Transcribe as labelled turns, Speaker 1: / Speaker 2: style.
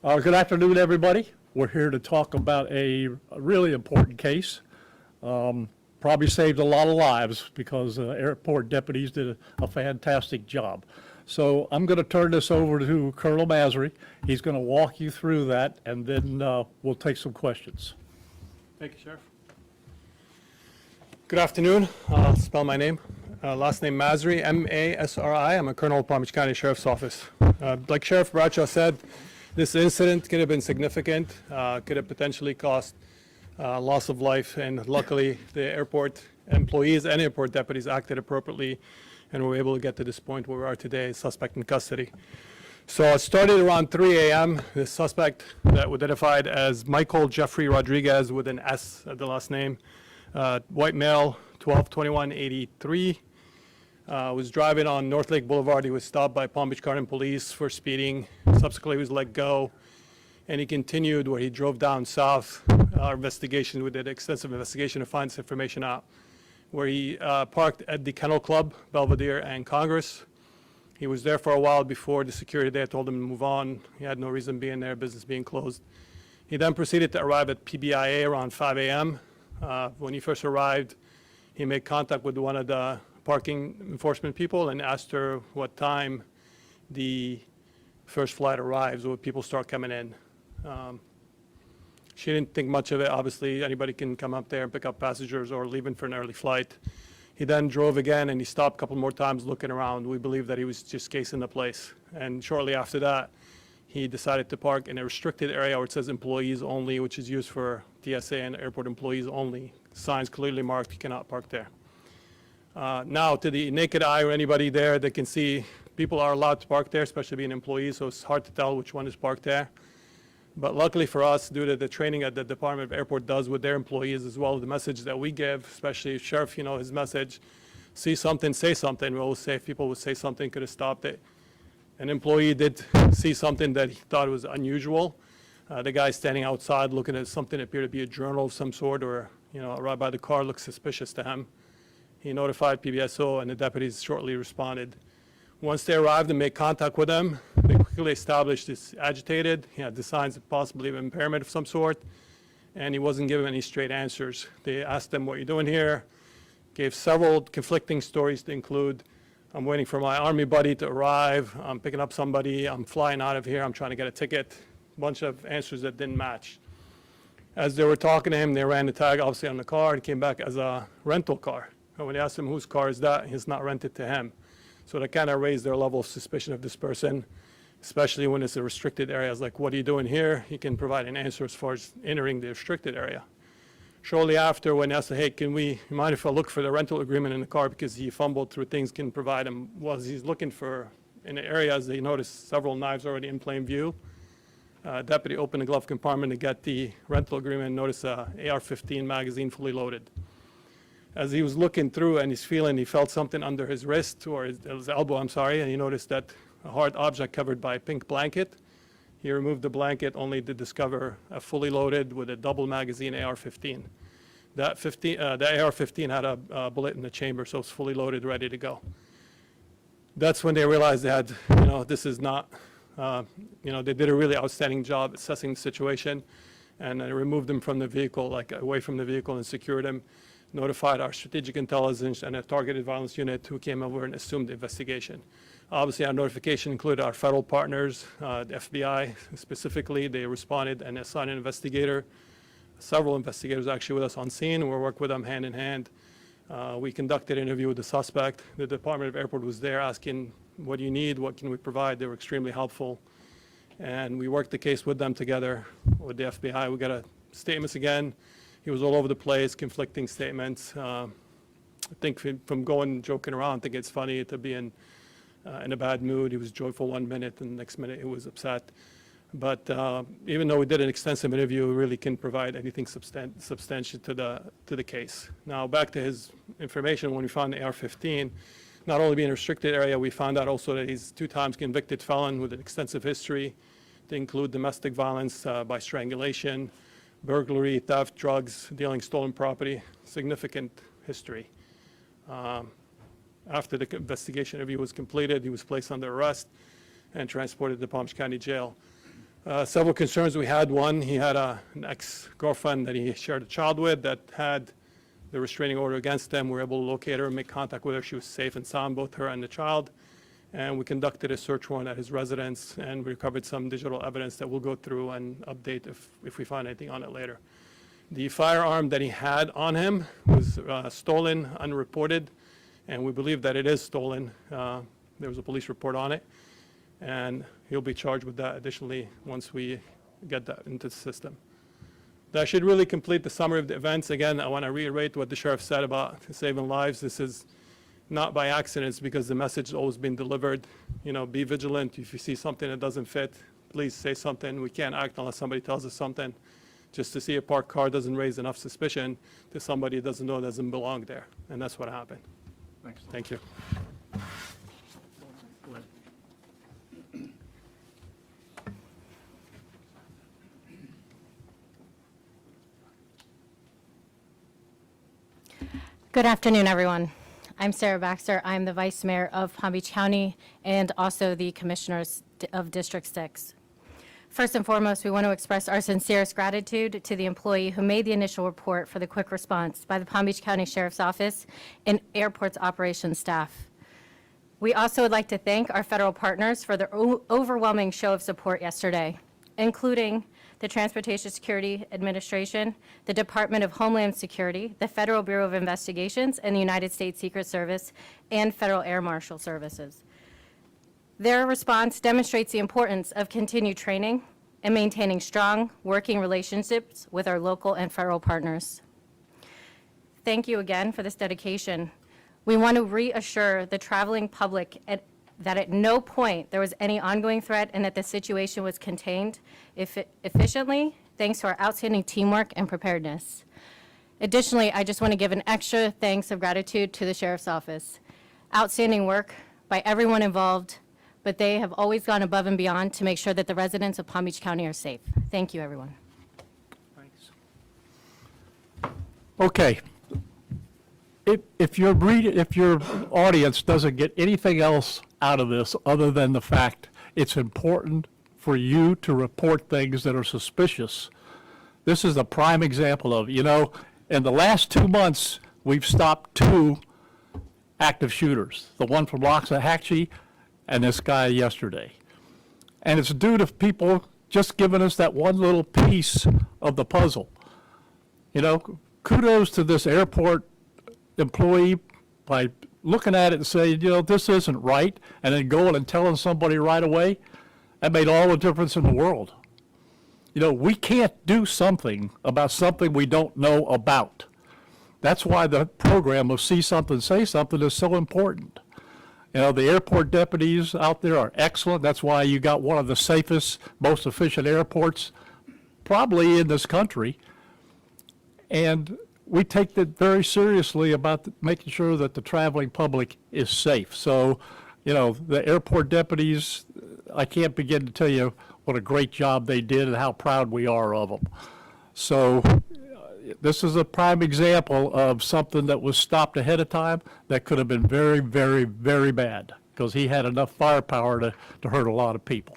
Speaker 1: Good afternoon, everybody. We're here to talk about a really important case. Probably saved a lot of lives because airport deputies did a fantastic job. So I'm going to turn this over to Colonel Masry. He's going to walk you through that, and then we'll take some questions.
Speaker 2: Thank you, Sheriff. Good afternoon. I'll spell my name. Last name Masry, M-A-S-R-I. I'm a colonel of Palm Beach County Sheriff's Office. Like Sheriff Bradshaw said, this incident could have been significant, could have potentially cost loss of life, and luckily the airport employees and airport deputies acted appropriately and were able to get to this point where we are today, suspect in custody. So it started around 3 a.m. The suspect that was identified as Michael Jeffrey Rodriguez with an S at the last name, white male, 12/21/83. Was driving on North Lake Boulevard. He was stopped by Palm Beach County Police for speeding. Subsequently, he was let go, and he continued where he drove down south. Our investigation, we did extensive investigation to find this information out, where he parked at the Kennel Club, Belvedere, and Congress. He was there for a while before the security there told him to move on. He had no reason being there, business being closed. He then proceeded to arrive at PBIA around 5 a.m. When he first arrived, he made contact with one of the parking enforcement people and asked her what time the first flight arrives or people start coming in. She didn't think much of it. Obviously, anybody can come up there and pick up passengers or leaving for an early flight. He then drove again and he stopped a couple more times looking around. We believe that he was just casing the place. And shortly after that, he decided to park in a restricted area where it says employees only, which is used for TSA and airport employees only. Signs clearly marked, you cannot park there. Now, to the naked eye or anybody there, they can see people are allowed to park there, especially being employees, so it's hard to tell which one is parked there. But luckily for us, due to the training that the Department of Airport does with their employees, as well as the message that we give, especially if Sheriff, his message, see something, say something. We always say if people would say something, could have stopped it. An employee did see something that he thought was unusual. The guy standing outside looking at something that appeared to be a journal of some sort, or right by the car looked suspicious to him. He notified PBSO, and the deputies shortly responded. Once they arrived and made contact with him, they quickly established he's agitated. He had the signs of possibly of impairment of some sort, and he wasn't giving any straight answers. They asked him, "What are you doing here?" Gave several conflicting stories to include, "I'm waiting for my Army buddy to arrive. I'm picking up somebody. I'm flying out of here. I'm trying to get a ticket." A bunch of answers that didn't match. As they were talking to him, they ran the tag, obviously, on the car. It came back as a rental car. And when they asked him whose car is that, it's not rented to him. So that kind of raised their level of suspicion of this person, especially when it's a restricted area. It's like, what are you doing here? He can provide an answer as far as entering the restricted area. Shortly after, when asked, "Hey, you mind if I look for the rental agreement in the car?" Because he fumbled through things, can provide him. Was he's looking for in the areas, they noticed several knives already in plain view. Deputy opened the glove compartment to get the rental agreement and noticed a AR-15 magazine fully loaded. As he was looking through and he felt something under his wrist, or his elbow, and he noticed that a hard object covered by a pink blanket. He removed the blanket only to discover a fully loaded with a double magazine AR-15. The AR-15 had a bullet in the chamber, so it's fully loaded, ready to go. That's when they realized they had, this is not, they did a really outstanding job assessing the situation, and they removed him from the vehicle, away from the vehicle, and secured him. Notified our strategic intelligence and a targeted violence unit who came over and assumed the investigation. Obviously, our notification included our federal partners, the FBI specifically. They responded and assigned an investigator. Several investigators actually with us on scene. We worked with them hand in hand. We conducted an interview with the suspect. The Department of Airport was there asking, "What do you need? What can we provide?" They were extremely helpful. And we worked the case with them together with the FBI. We got statements again. He was all over the place, conflicting statements. I think from joking around, I think it's funny to be in a bad mood. He was joyful one minute, and the next minute he was upset. But even though we did an extensive interview, we really couldn't provide anything substantial to the case. Now, back to his information, when we found the AR-15, not only being a restricted area, we found out also that he's 2 times convicted felon with an extensive history to include domestic violence by strangulation, burglary, theft, drugs, dealing stolen property, significant history. After the investigation interview was completed, he was placed under arrest and transported to Palm Beach County Jail. Several concerns we had. One, he had an ex-girlfriend that he shared a child with that had the restraining order against them. We were able to locate her and make contact with her. She was safe and sound, both her and the child. And we conducted a search warrant at his residence, and we recovered some digital evidence that we'll go through and update if we find anything on it later. The firearm that he had on him was stolen, unreported, and we believe that it is stolen. There was a police report on it, and he'll be charged with that additionally once we get that into the system. That should really complete the summary of the events. Again, I want to reiterate what the sheriff said about saving lives. This is not by accident, it's because the message has always been delivered. You know, be vigilant. If you see something that doesn't fit, please say something. We can't act unless somebody tells us something. Just to see a parked car doesn't raise enough suspicion to somebody who doesn't know doesn't belong there. And that's what happened.
Speaker 1: Thanks.
Speaker 2: Thank you.
Speaker 3: Good afternoon, everyone. I'm Sarah Baxter. I'm the Vice Mayor of Palm Beach County and also the Commissioners of District 6. First and foremost, we want to express our sincerest gratitude to the employee who made the initial report for the quick response by the Palm Beach County Sheriff's Office and airport's operations staff. We also would like to thank our federal partners for their overwhelming show of support yesterday, including the Transportation Security Administration, the Department of Homeland Security, the Federal Bureau of Investigations, and the United States Secret Service, and Federal Air Marshal Services. Their response demonstrates the importance of continued training and maintaining strong working relationships with our local and federal partners. Thank you again for this dedication. We want to reassure the traveling public that at no point there was any ongoing threat and that the situation was contained efficiently, thanks to our outstanding teamwork and preparedness. Additionally, I just want to give an extra thanks of gratitude to the Sheriff's Office. Outstanding work by everyone involved, but they have always gone above and beyond to make sure that the residents of Palm Beach County are safe. Thank you, everyone.
Speaker 1: Thanks. Okay. If your audience doesn't get anything else out of this other than the fact it's important for you to report things that are suspicious, this is a prime example of, you know, in the last 2 months, we've stopped 2 active shooters, the one from Loxahatchee and this guy yesterday. And it's due to people just giving us that one little piece of the puzzle. You know, kudos to this airport employee by looking at it and saying, you know, this isn't right, and then going and telling somebody right away. That made all the difference in the world. You know, we can't do something about something we don't know about. That's why the program of See Something, Say Something is so important. You know, the airport deputies out there are excellent. That's why you got one of the safest, most efficient airports probably in this country. And we take that very seriously about making sure that the traveling public is safe. So, you know, the airport deputies, I can't begin to tell you what a great job they did and how proud we are of them. So this is a prime example of something that was stopped ahead of time that could have been very, very, very bad because he had enough firepower to hurt a lot of people.